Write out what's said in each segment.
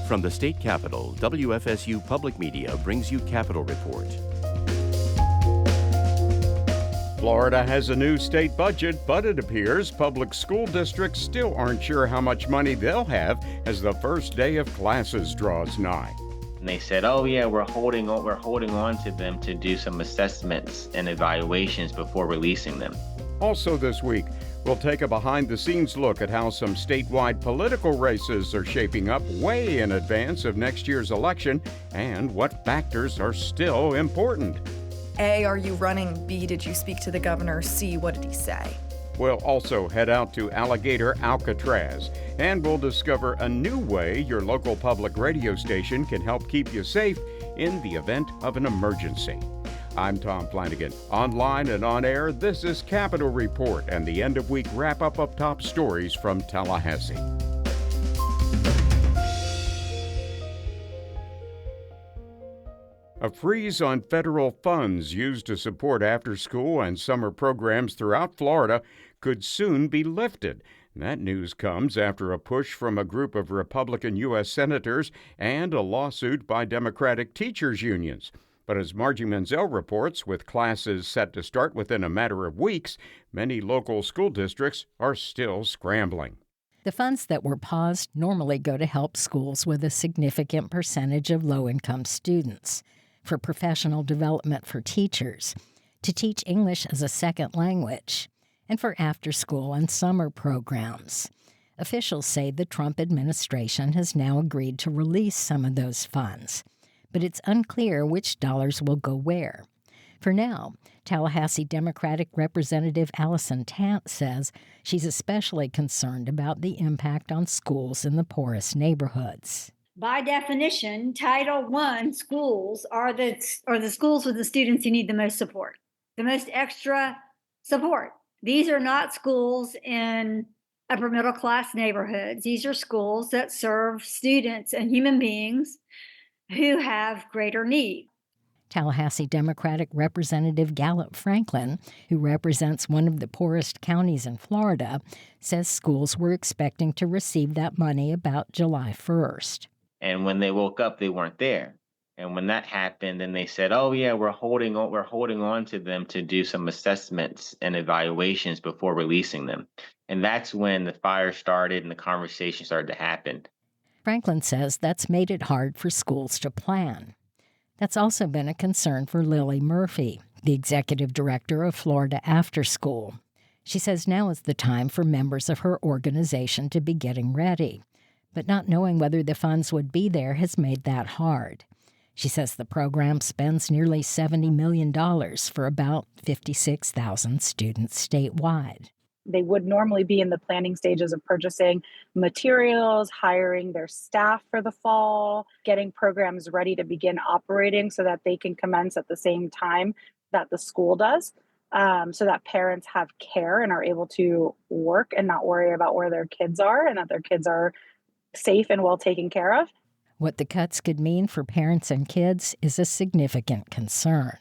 From the state capitol, WFSU Public Media brings you Capitol Report. Florida has a new state budget, but it appears public school districts still aren't sure how much money they'll have as the first day of classes draws nigh. And they said, oh yeah, we're holding on to them to do some assessments and evaluations before releasing them. Also this week, we'll take a behind-the-scenes look at how some statewide political races are shaping up way in advance of next year's election and what factors are still important. A, are you running? B, did you speak to the governor? C, what did he say? We'll also head out to Alligator Alcatraz, and we'll discover a new way your local public radio station can help keep you safe in the event of an emergency. I'm Tom Flanagan. Online and on air, this is Capitol Report and the end-of-week wrap-up of top stories from Tallahassee. A freeze on federal funds used to support after-school and summer programs throughout Florida could soon be lifted. That news comes after a push from a group of Republican U.S. senators and a lawsuit by Democratic teachers' unions. But as Margie Menzel reports, with classes set to start within a matter of weeks, many local school districts are still scrambling. The funds that were paused normally go to help schools with a significant percentage of low-income students, for professional development for teachers, to teach English as a second language, and for after-school and summer programs. Officials say the Trump administration has now agreed to release some of those funds, but it's unclear which dollars will go where. For now, Tallahassee Democratic Representative Allison Tant says she's especially concerned about the impact on schools in the poorest neighborhoods. By definition, Title I schools are the schools with the students who need the most support, the most extra support. These are not schools in upper middle class neighborhoods. These are schools that serve students and human beings who have greater need. Tallahassee Democratic Representative Gallup Franklin, who represents one of the poorest counties in Florida, says schools were expecting to receive that money about July 1st. And when they woke up, they weren't there. And when that happened, then they said, oh yeah, we're holding on to them to do some assessments and evaluations before releasing them. And that's when the fire started and the conversation started to happen. Franklin says that's made it hard for schools to plan. That's also been a concern for Lily Murphy, the executive director of Florida After School. She says now is the time for members of her organization to be getting ready. But not knowing whether the funds would be there has made that hard. She says the program spends nearly $70 million for about 56,000 students statewide. They would normally be in the planning stages of purchasing materials, hiring their staff for the fall, getting programs ready to begin operating so that they can commence at the same time that the school does, so that parents have care and are able to work and not worry about where their kids are and that their kids are safe and well taken care of. What the cuts could mean for parents and kids is a significant concern.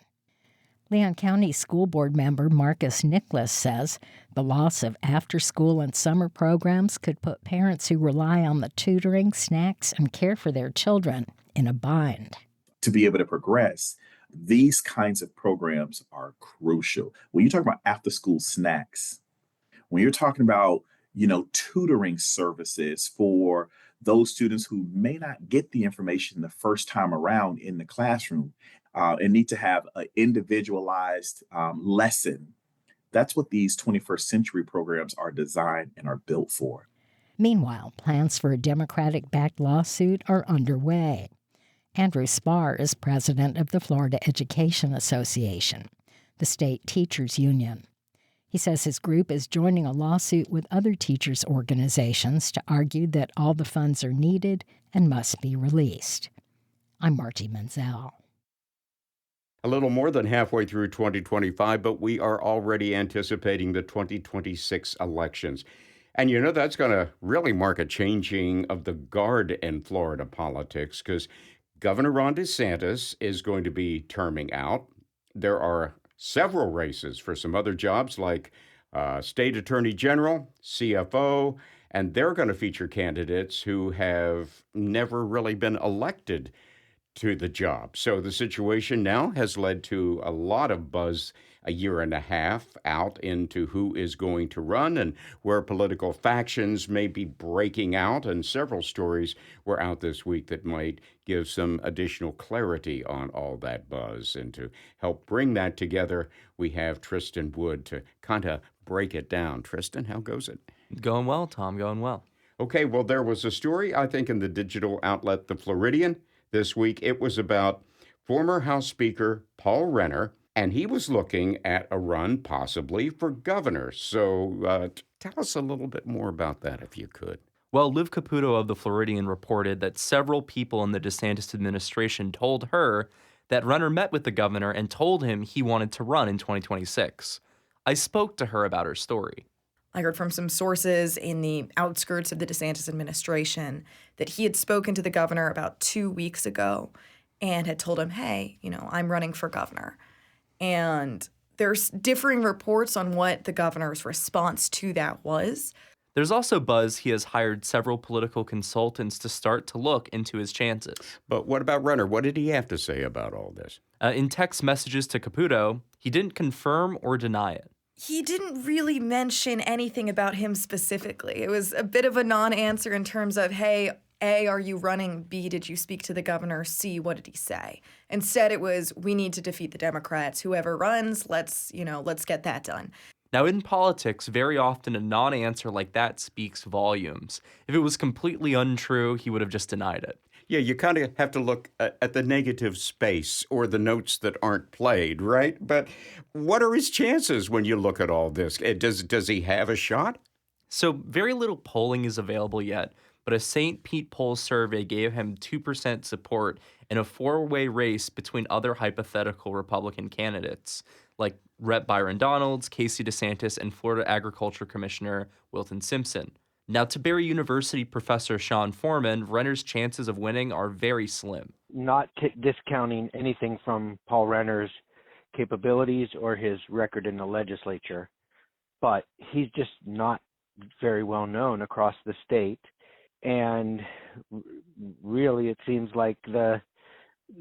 Leon County School Board member Marcus Nicholas says the loss of after-school and summer programs could put parents who rely on the tutoring, snacks, and care for their children in a bind. To be able to progress, these kinds of programs are crucial. When you talk about after-school snacks, when you're talking about tutoring services for those students who may not get the information the first time around in the classroom and need to have an individualized lesson. That's what these 21st century programs are designed and are built for. Meanwhile, plans for a Democratic-backed lawsuit are underway. Andrew Spar is president of the Florida Education Association, the state teachers union. He says his group is joining a lawsuit with other teachers' organizations to argue that all the funds are needed and must be released. I'm Margie Menzel. A little more than halfway through 2025, but we are already anticipating the 2026 elections. And that's going to really mark a changing of the guard in Florida politics because Governor Ron DeSantis is going to be terming out. There are several races for some other jobs like State Attorney General, CFO, And they're going to feature candidates who have never really been elected to the job. So the situation now has led to a lot of buzz a year and a half out into who is going to run and where political factions may be breaking out. And several stories were out this week that might give some additional clarity on all that buzz. And to help bring that together, we have Tristan Wood to kind of break it down. Tristan, how goes it? Going well, Tom, going well. Okay, well, there was a story, I think, in the digital outlet The Floridian this week. It was about former House Speaker Paul Renner, and he was looking at a run possibly for governor. So tell us a little bit more about that, if you could. Well, Liv Caputo of The Floridian reported that several people in the DeSantis administration told her that Renner met with the governor and told him he wanted to run in 2026. I spoke to her about her story. I heard from some sources in the outskirts of the DeSantis administration that he had spoken to the governor about 2 weeks ago and had told him, hey, I'm running for governor. And there's differing reports on what the governor's response to that was. There's also buzz he has hired several political consultants to start to look into his chances. But what about Renner? What did he have to say about all this? In text messages to Caputo, he didn't confirm or deny it. He didn't really mention anything about him specifically. It was a bit of a non-answer in terms of, hey, A, are you running? B, did you speak to the governor? C, what did he say? Instead, it was, we need to defeat the Democrats. Whoever runs, let's get that done. Now, in politics, very often a non-answer like that speaks volumes. If it was completely untrue, he would have just denied it. Yeah, you kind of have to look at the negative space or the notes that aren't played, right? But what are his chances when you look at all this? Does he have a shot? So very little polling is available yet, but a St. Pete poll survey gave him 2% support in a four-way race between other hypothetical Republican candidates, like Rep. Byron Donalds, Casey DeSantis, and Florida Agriculture Commissioner Wilton Simpson. Now, to Barry University professor Sean Foreman, Renner's chances of winning are very slim. Not discounting anything from Paul Renner's capabilities or his record in the legislature, but he's just not very well known across the state. And really, it seems like the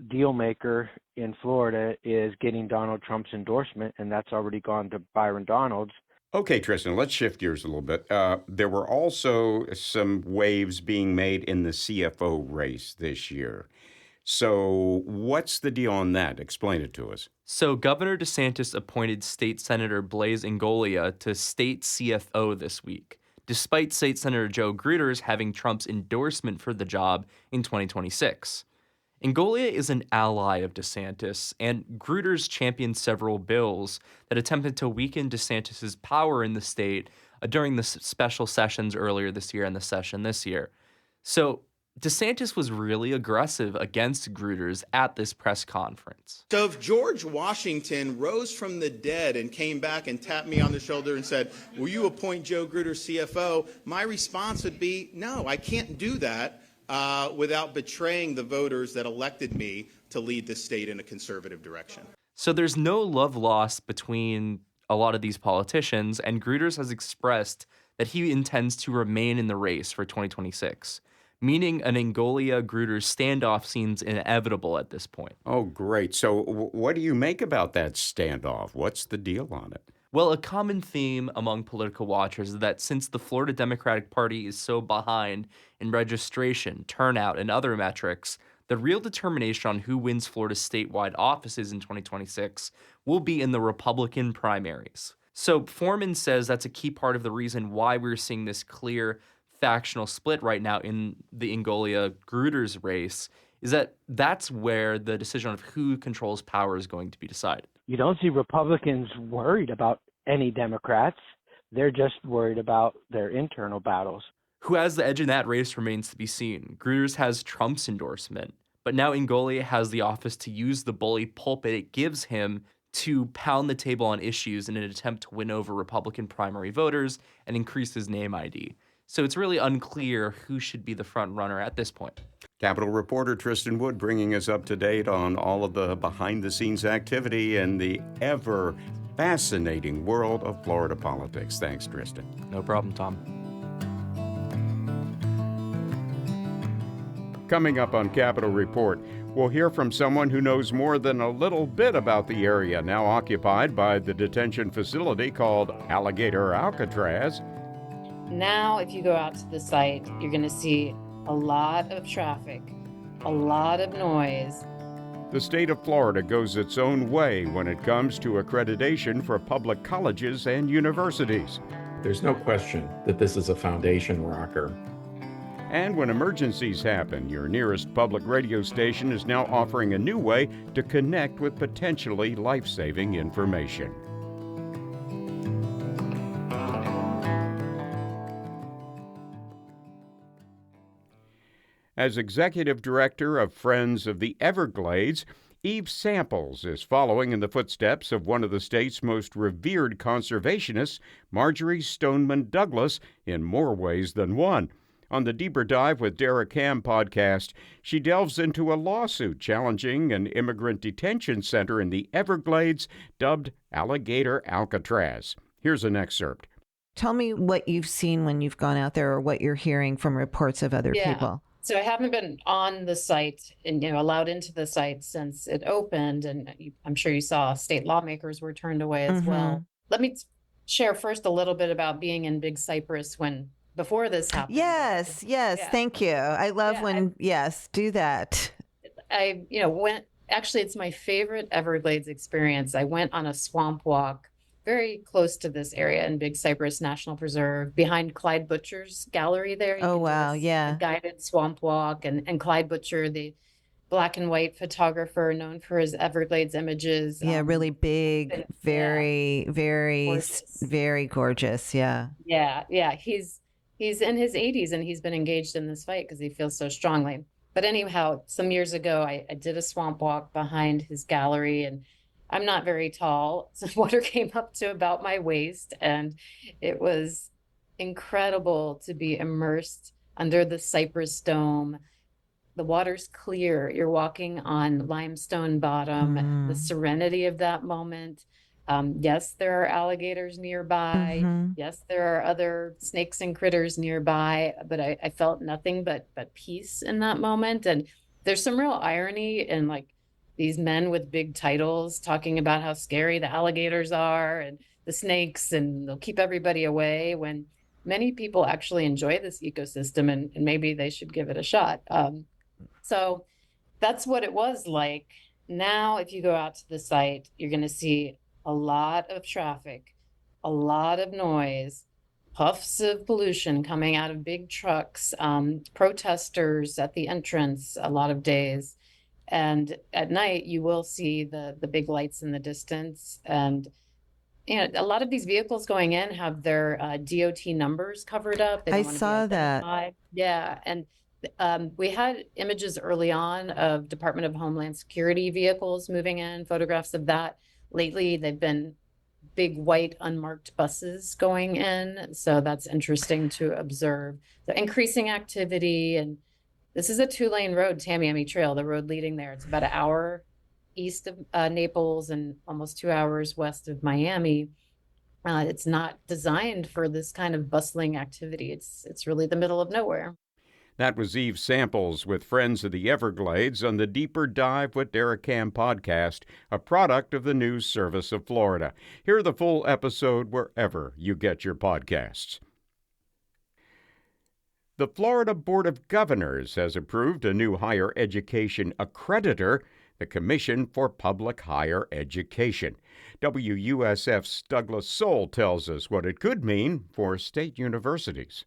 deal maker in Florida is getting Donald Trump's endorsement, and that's already gone to Byron Donalds. Okay, Tristan, let's shift gears a little bit. There were also some waves being made in the CFO race this year. So what's the deal on that? Explain it to us. So Governor DeSantis appointed State Senator Blaise Ingoglia to state CFO this week, despite State Senator Joe Gruters having Trump's endorsement for the job in 2026. Ingoglia is an ally of DeSantis, and Gruters championed several bills that attempted to weaken DeSantis' power in the state during the special sessions earlier this year and the session this year. So DeSantis was really aggressive against Gruters at this press conference. So if George Washington rose from the dead and came back and tapped me on the shoulder and said, will you appoint Joe Gruters CFO? My response would be, no, I can't do that. Without betraying the voters that elected me to lead the state in a conservative direction. So there's no love lost between a lot of these politicians, and Gruters has expressed that he intends to remain in the race for 2026, meaning an Ingoglia-Gruters standoff seems inevitable at this point. Oh, great. So what do you make about that standoff? What's the deal on it? Well, a common theme among political watchers is that since the Florida Democratic Party is so behind in registration, turnout, and other metrics, the real determination on who wins Florida's statewide offices in 2026 will be in the Republican primaries. So Foreman says that's a key part of the reason why we're seeing this clear factional split right now in the Ingoglia-Gruters race, is that that's where the decision of who controls power is going to be decided. You don't see Republicans worried about any Democrats. They're just worried about their internal battles. Who has the edge in that race remains to be seen. Gruters has Trump's endorsement, but now Ingoglia has the office to use the bully pulpit it gives him to pound the table on issues in an attempt to win over Republican primary voters and increase his name ID. So it's really unclear who should be the front runner at this point. Capitol reporter Tristan Wood bringing us up to date on all of the behind-the-scenes activity in the ever fascinating world of Florida politics. Thanks, Tristan. No problem, Tom. Coming up on Capitol Report, we'll hear from someone who knows more than a little bit about the area now occupied by the detention facility called Alligator Alcatraz. Now, if you go out to the site, you're going to see a lot of traffic, a lot of noise. The state of Florida goes its own way when it comes to accreditation for public colleges and universities. There's no question that this is a foundation rocker. And when emergencies happen, your nearest public radio station is now offering a new way to connect with potentially life-saving information. As executive director of Friends of the Everglades, Eve Samples is following in the footsteps of one of the state's most revered conservationists, Marjorie Stoneman Douglas, in more ways than one. On the Deeper Dive with Derek Ham podcast, she delves into a lawsuit challenging an immigrant detention center in the Everglades dubbed Alligator Alcatraz. Here's an excerpt. Tell me what you've seen when you've gone out there or what you're hearing from reports of other people. So I haven't been on the site and allowed into the site since it opened, and I'm sure you saw state lawmakers were turned away as well. Let me share first a little bit about being in Big Cypress before this happened. Yes, thank you. I love do that. I went, actually it's my favorite Everglades experience. I went on a swamp walk very close to this area in Big Cypress National Preserve, behind Clyde Butcher's gallery there. Oh, wow, a guided swamp walk, and Clyde Butcher, the black and white photographer known for his Everglades images. Really big, very gorgeous. Very gorgeous. Yeah. He's in his 80s and he's been engaged in this fight because he feels so strongly. But anyhow, some years ago, I did a swamp walk behind his gallery, and I'm not very tall. So water came up to about my waist, and it was incredible to be immersed under the cypress dome. The water's clear. You're walking on limestone bottom, the serenity of that moment. Yes, there are alligators nearby. Yes, there are other snakes and critters nearby, but I felt nothing but peace in that moment. And there's some real irony in these men with big titles talking about how scary the alligators are and the snakes, and they'll keep everybody away, when many people actually enjoy this ecosystem and maybe they should give it a shot. So that's what it was like. Now, if you go out to the site, you're going to see a lot of traffic, a lot of noise, puffs of pollution coming out of big trucks, protesters at the entrance a lot of days. And at night, you will see the big lights in the distance. And a lot of these vehicles going in have their DOT numbers covered up. I saw that. Yeah. And we had images early on of Department of Homeland Security vehicles moving in, photographs of that. Lately, they've been big white unmarked buses going in. So that's interesting to observe. The increasing activity. And this is a 2-lane road, Tamiami Trail, the road leading there. It's about an hour east of Naples and almost 2 hours west of Miami. It's not designed for this kind of bustling activity. It's really the middle of nowhere. That was Eve Samples with Friends of the Everglades on the Deeper Dive with Derek Ham podcast, a product of the News Service of Florida. Hear the full episode wherever you get your podcasts. The Florida Board of Governors has approved a new higher education accreditor, the Commission for Public Higher Education. WUSF's Douglas Soul tells us what it could mean for state universities.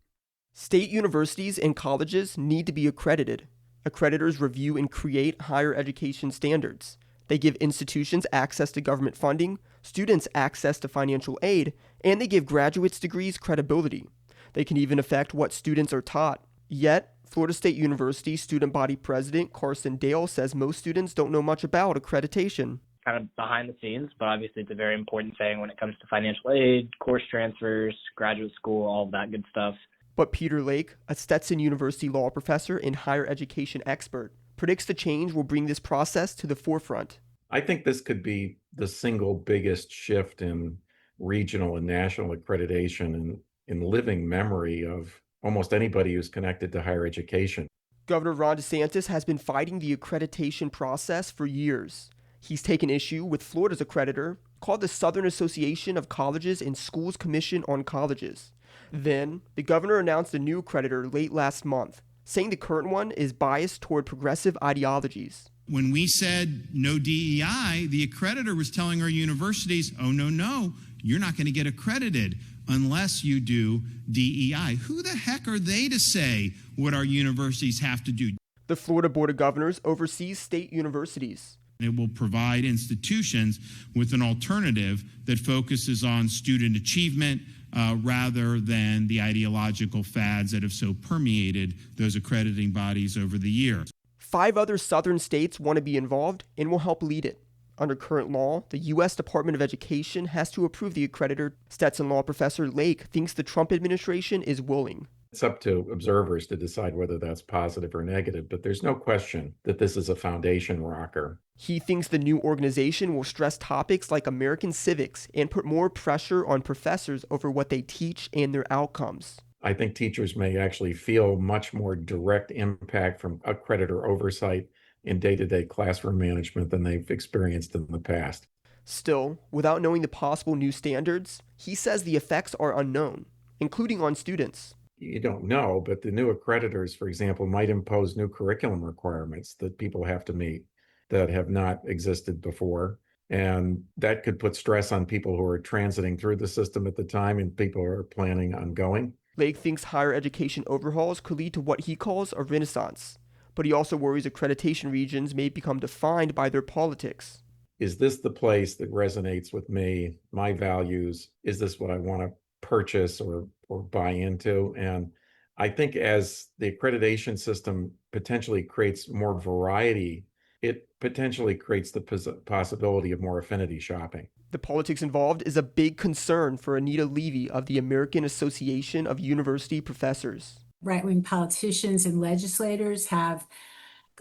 State universities and colleges need to be accredited. Accreditors review and create higher education standards. They give institutions access to government funding, students access to financial aid, and they give graduates' degrees credibility. They can even affect what students are taught. Yet, Florida State University student body president Carson Dale says most students don't know much about accreditation. Kind of behind the scenes, but obviously it's a very important thing when it comes to financial aid, course transfers, graduate school, all of that good stuff. But Peter Lake, a Stetson University law professor and higher education expert, predicts the change will bring this process to the forefront. I think this could be the single biggest shift in regional and national accreditation in living memory of almost anybody who's connected to higher education. Governor Ron DeSantis has been fighting the accreditation process for years. He's taken issue with Florida's accreditor, called the Southern Association of Colleges and Schools Commission on Colleges. Then, the governor announced a new accreditor late last month, saying the current one is biased toward progressive ideologies. When we said no DEI, the accreditor was telling our universities, oh, no, you're not going to get accredited unless you do DEI. Who the heck are they to say what our universities have to do? The Florida Board of Governors oversees state universities. It will provide institutions with an alternative that focuses on student achievement rather than the ideological fads that have so permeated those accrediting bodies over the years. 5 other southern states want to be involved and will help lead it. Under current law, the U.S. Department of Education has to approve the accreditor. Stetson Law Professor Lake thinks the Trump administration is willing. It's up to observers to decide whether that's positive or negative, but there's no question that this is a foundation rocker. He thinks the new organization will stress topics like American civics and put more pressure on professors over what they teach and their outcomes. I think teachers may actually feel much more direct impact from accreditor oversight in day-to-day classroom management than they've experienced in the past. Still, without knowing the possible new standards, he says the effects are unknown, including on students. You don't know, but the new accreditors, for example, might impose new curriculum requirements that people have to meet that have not existed before. And that could put stress on people who are transiting through the system at the time and people who are planning on going. Lake thinks higher education overhauls could lead to what he calls a renaissance, but he also worries accreditation regions may become defined by their politics. Is this the place that resonates with me, my values? Is this what I want to purchase or buy into? And I think as the accreditation system potentially creates more variety, it potentially creates the possibility of more affinity shopping. The politics involved is a big concern for Anita Levy of the American Association of University Professors. Right-wing politicians and legislators have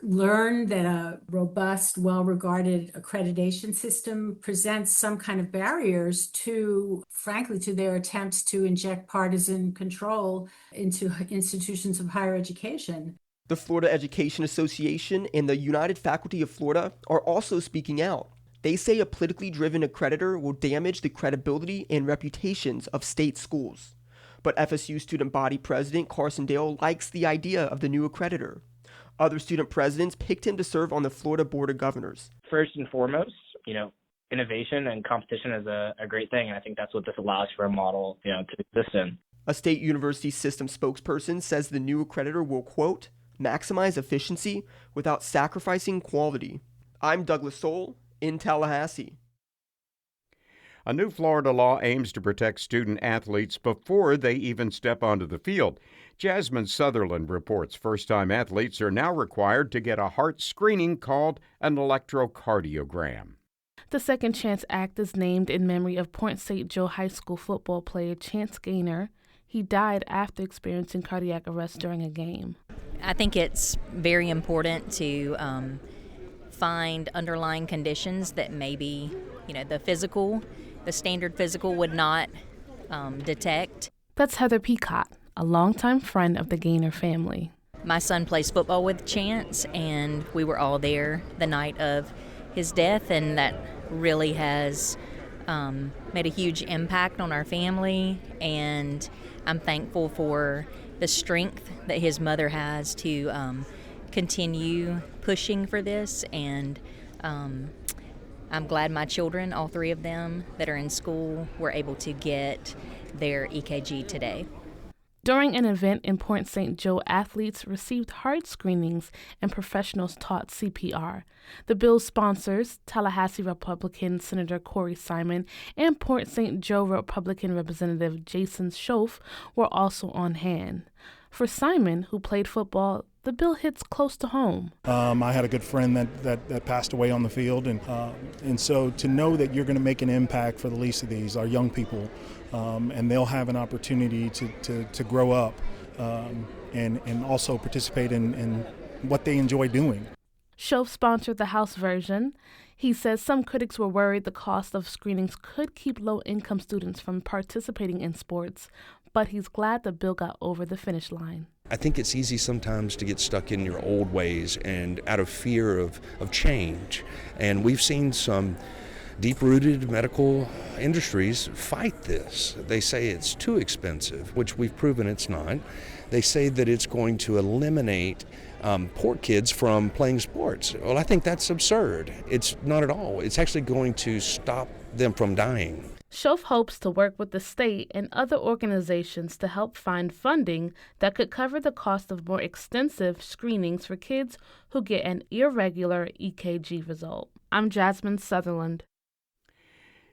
learned that a robust, well-regarded accreditation system presents some kind of barriers to, frankly, to their attempts to inject partisan control into institutions of higher education. The Florida Education Association and the United Faculty of Florida are also speaking out. They say a politically driven accreditor will damage the credibility and reputations of state schools. But FSU student body president Carson Dale likes the idea of the new accreditor. Other student presidents picked him to serve on the Florida Board of Governors. First and foremost, innovation and competition is a great thing, and I think that's what this allows for a model, to exist in. A state university system spokesperson says the new accreditor will, quote, maximize efficiency without sacrificing quality. I'm Douglas Soul in Tallahassee. A new Florida law aims to protect student athletes before they even step onto the field. Jasmine Sutherland reports first-time athletes are now required to get a heart screening called an electrocardiogram. The Second Chance Act is named in memory of Point St. Joe High School football player Chance Gaynor. He died after experiencing cardiac arrest during a game. I think it's very important to find underlying conditions that maybe, the standard physical would not detect. That's Heather Peacott, a longtime friend of the Gaynor family. My son plays football with Chance, and we were all there the night of his death, and that really has made a huge impact on our family, and I'm thankful for the strength that his mother has to continue pushing for this, and I'm glad my children, all 3 of them that are in school, were able to get their EKG today. During an event in Point St. Joe, athletes received heart screenings and professionals taught CPR. The bill's sponsors, Tallahassee Republican Senator Corey Simon and Point St. Joe Republican Representative Jason Schoaf, were also on hand. For Simon, who played football, the bill hits close to home. I had a good friend that passed away on the field, and so to know that you're going to make an impact for the least of these, our young people, and they'll have an opportunity to grow up and also participate in what they enjoy doing. Schoaf sponsored the House version. He says some critics were worried the cost of screenings could keep low-income students from participating in sports, but he's glad the bill got over the finish line. I think it's easy sometimes to get stuck in your old ways and out of fear of change. And we've seen some deep-rooted medical industries fight this. They say it's too expensive, which we've proven it's not. They say that it's going to eliminate poor kids from playing sports. Well, I think that's absurd. It's not at all. It's actually going to stop them from dying. Schoaf hopes to work with the state and other organizations to help find funding that could cover the cost of more extensive screenings for kids who get an irregular EKG result. I'm Jasmine Sutherland.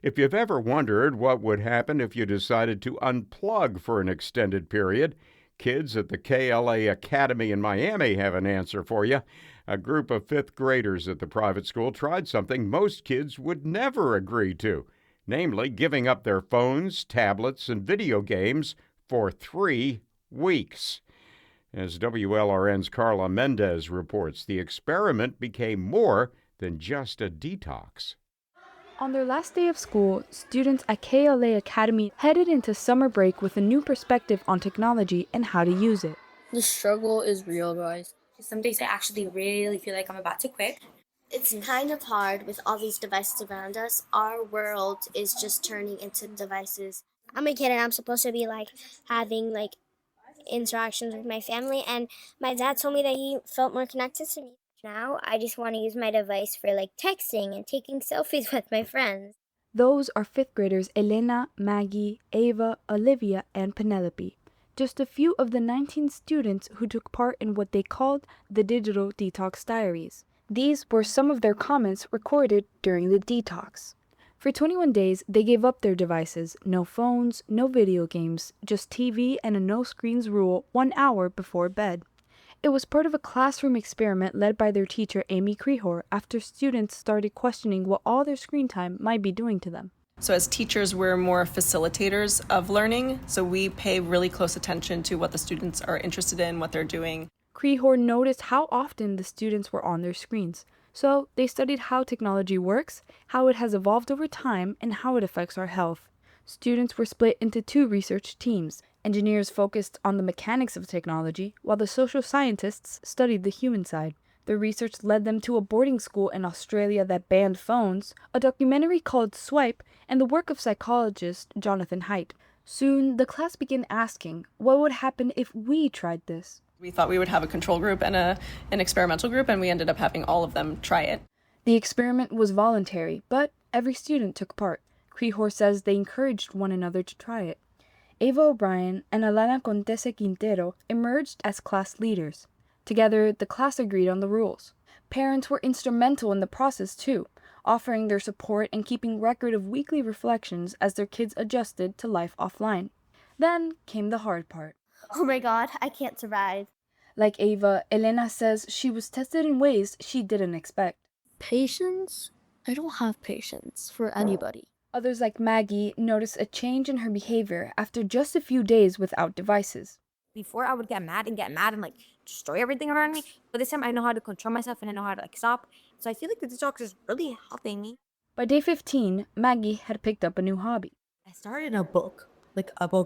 If you've ever wondered what would happen if you decided to unplug for an extended period, kids at the KLA Academy in Miami have an answer for you. A group of fifth graders at the private school tried something most kids would never agree to, namely giving up their phones, tablets, and video games for 3 weeks. As WLRN's Carla Mendez reports, the experiment became more than just a detox. On their last day of school, students at KLA Academy headed into summer break with a new perspective on technology and how to use it. The struggle is real, guys. Some days I actually really feel like I'm about to quit. It's kind of hard with all these devices around us. Our world is just turning into devices. I'm a kid and I'm supposed to be having interactions with my family, and my dad told me that he felt more connected to me. Now I just want to use my device for texting and taking selfies with my friends. Those are fifth graders Elena, Maggie, Ava, Olivia, and Penelope. Just a few of the 19 students who took part in what they called the Digital Detox Diaries. These were some of their comments recorded during the detox. For 21 days, they gave up their devices, no phones, no video games, just TV and a no screens rule 1 hour before bed. It was part of a classroom experiment led by their teacher, Amy Crehor, after students started questioning what all their screen time might be doing to them. So as teachers, we're more facilitators of learning, so we pay really close attention to what the students are interested in, what they're doing. Crehor noticed how often the students were on their screens, so they studied how technology works, how it has evolved over time, and how it affects our health. Students were split into 2 research teams. Engineers focused on the mechanics of technology, while the social scientists studied the human side. The research led them to a boarding school in Australia that banned phones, a documentary called Swipe, and the work of psychologist Jonathan Haidt. Soon, the class began asking, what would happen if we tried this? We thought we would have a control group and an experimental group, and we ended up having all of them try it. The experiment was voluntary, but every student took part. Crehor says they encouraged one another to try it. Ava O'Brien and Alana Contese Quintero emerged as class leaders. Together, the class agreed on the rules. Parents were instrumental in the process too, offering their support and keeping record of weekly reflections as their kids adjusted to life offline. Then came the hard part. Oh my God, I can't survive. Like Ava, Elena says she was tested in ways she didn't expect. Patience? I don't have patience for anybody. Others like Maggie noticed a change in her behavior after just a few days without devices. Before I would get mad and destroy everything around me, but this time I know how to control myself and I know how to stop. So I feel like the detox is really helping me. By day 15, Maggie had picked up a new hobby. I started a book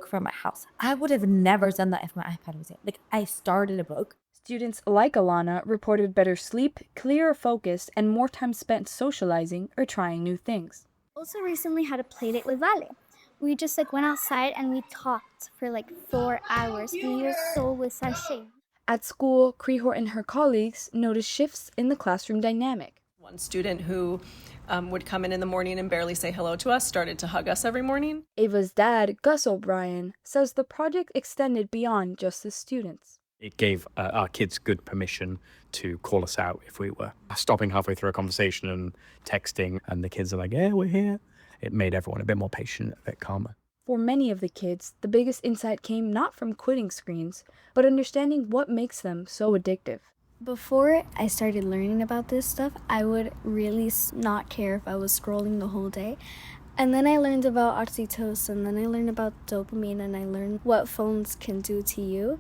from my house. I would have never done that if my iPad was here. I started a book. Students like Alana reported better sleep, clearer focus, and more time spent socializing or trying new things. Also recently had a play date with Vale. We just went outside and we talked for 4 hours. We were so refreshing. At school, Crehor and her colleagues noticed shifts in the classroom dynamic. One student who would come in the morning and barely say hello to us started to hug us every morning. Ava's dad, Gus O'Brien, says the project extended beyond just the students. It gave our kids good permission to call us out if we were stopping halfway through a conversation and texting, and the kids are like, yeah, we're here. It made everyone a bit more patient, a bit calmer. For many of the kids, the biggest insight came not from quitting screens, but understanding what makes them so addictive. Before I started learning about this stuff, I would really not care if I was scrolling the whole day. And then I learned about oxytocin, then I learned about dopamine, and I learned what phones can do to you.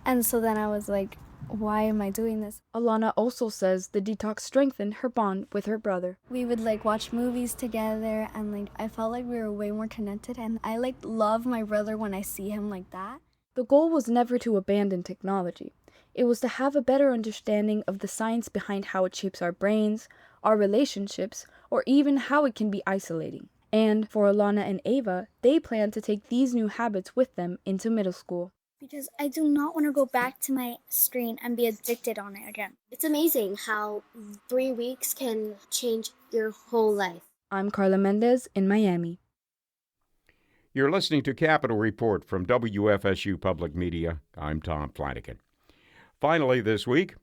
And so then I was like, why am I doing this? Alana also says the detox strengthened her bond with her brother. We would watch movies together, and I felt like we were way more connected, and I love my brother when I see him like that. The goal was never to abandon technology. It was to have a better understanding of the science behind how it shapes our brains, our relationships, or even how it can be isolating. And for Alana and Ava, they plan to take these new habits with them into middle school. Because I do not want to go back to my screen and be addicted on it again. It's amazing how 3 weeks can change your whole life. I'm Carla Mendez in Miami. You're listening to Capitol Report from WFSU Public Media. I'm Tom Flanagan. Finally this week,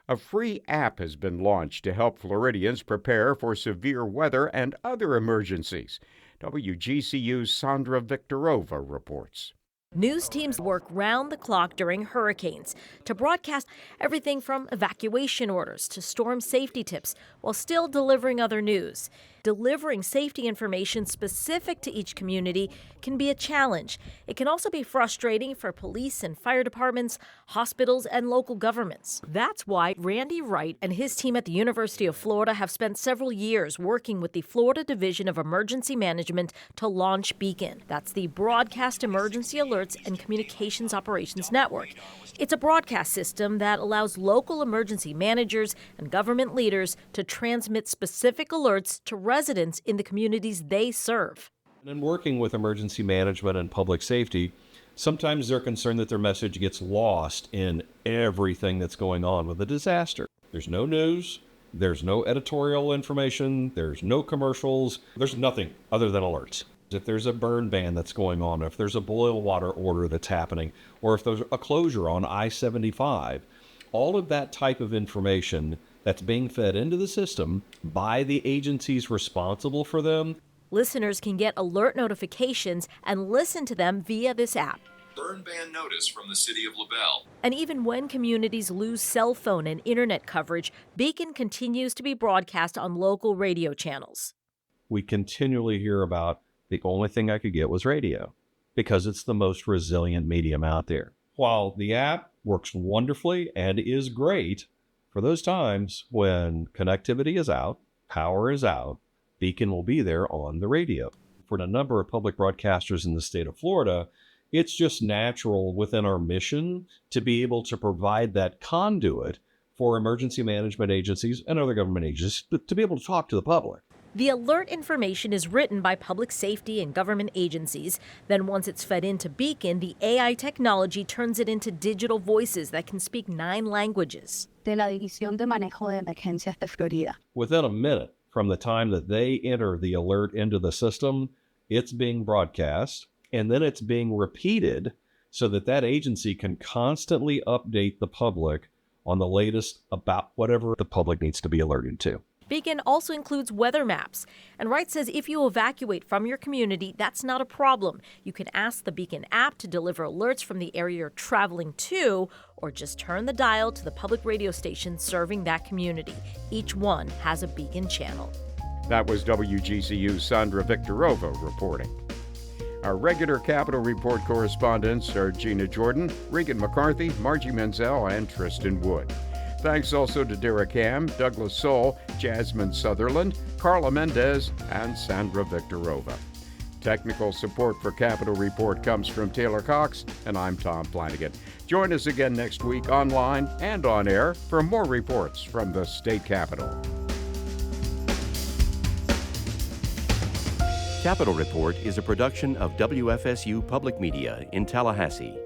a free app has been launched to help Floridians prepare for severe weather and other emergencies. WGCU's Sandra Viktorova reports. News teams work round the clock during hurricanes to broadcast everything from evacuation orders to storm safety tips while still delivering other news. Delivering safety information specific to each community can be a challenge. It can also be frustrating for police and fire departments, hospitals, and local governments. That's why Randy Wright and his team at the University of Florida have spent several years working with the Florida Division of Emergency Management to launch Beacon. That's the Broadcast Emergency Alerts and Communications Operations Network. It's a broadcast system that allows local emergency managers and government leaders to transmit specific alerts to residents in the communities they serve. And in working with emergency management and public safety, sometimes they're concerned that their message gets lost in everything that's going on with a disaster. There's no news, there's no editorial information, there's no commercials, there's nothing other than alerts. If there's a burn ban that's going on, if there's a boil water order that's happening, or if there's a closure on I-75, all of that type of information that's being fed into the system by the agencies responsible for them. Listeners can get alert notifications and listen to them via this app. Burn ban notice from the city of LaBelle. And even when communities lose cell phone and internet coverage, Beacon continues to be broadcast on local radio channels. We continually hear about the only thing I could get was radio because it's the most resilient medium out there. While the app works wonderfully and is great, for those times when connectivity is out, power is out, Beacon will be there on the radio. For a number of public broadcasters in the state of Florida, it's just natural within our mission to be able to provide that conduit for emergency management agencies and other government agencies to be able to talk to the public. The alert information is written by public safety and government agencies. Then once it's fed into Beacon, the AI technology turns it into digital voices that can speak 9 languages. De la División de Manejo de Emergencias de Florida. Within a minute from the time that they enter the alert into the system, it's being broadcast, and then it's being repeated so that that agency can constantly update the public on the latest about whatever the public needs to be alerted to. Beacon also includes weather maps. And Wright says if you evacuate from your community, that's not a problem. You can ask the Beacon app to deliver alerts from the area you're traveling to, or just turn the dial to the public radio station serving that community. Each one has a Beacon channel. That was WGCU's Sandra Viktorova reporting. Our regular Capitol Report correspondents are Gina Jordan, Regan McCarthy, Margie Menzel, and Tristan Wood. Thanks also to Derek Ham, Douglas Soul, Jasmine Sutherland, Carla Mendez, and Sandra Viktorova. Technical support for Capitol Report comes from Taylor Cox, and I'm Tom Flanagan. Join us again next week online and on air for more reports from the state capitol. Capitol Report is a production of WFSU Public Media in Tallahassee.